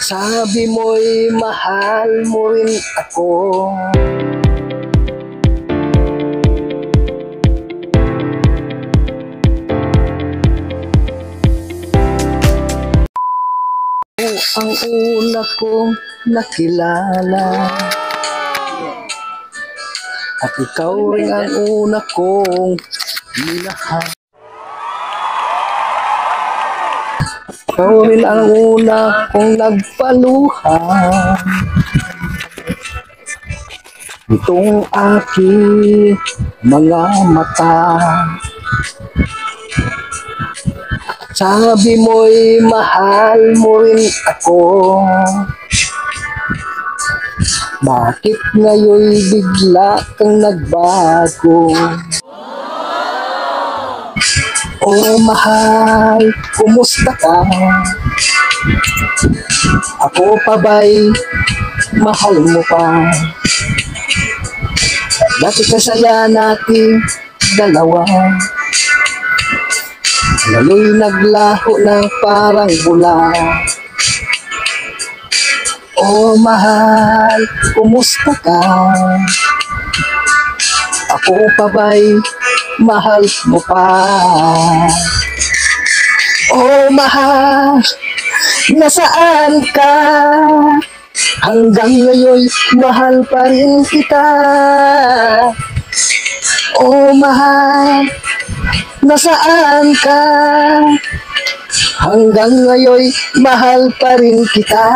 Sabi mo'y mahal mo rin ako. Ang una kong nakilala, at ikaw rin ang una kong minahal. Ikaw rin ang una kong nagpaluha. Itong aking mga mata. Sabi mo'y mahal mo rin ako. Bakit ngayon'y bigla kang nagbago? Oh mahal, kumusta ka? Ako pa ba'y mahal mo pa? Dati kasaya nating dalawa, ngayon'y naglaho ng parang bula. Oh mahal, kumusta ka? Ako pa ba'y mahal mo pa? Oh mahal, nasaan ka? Hanggang ngayon'y mahal pa rin kita. Oh mahal, nasaan ka? Hanggang ngayon'y mahal pa rin kita.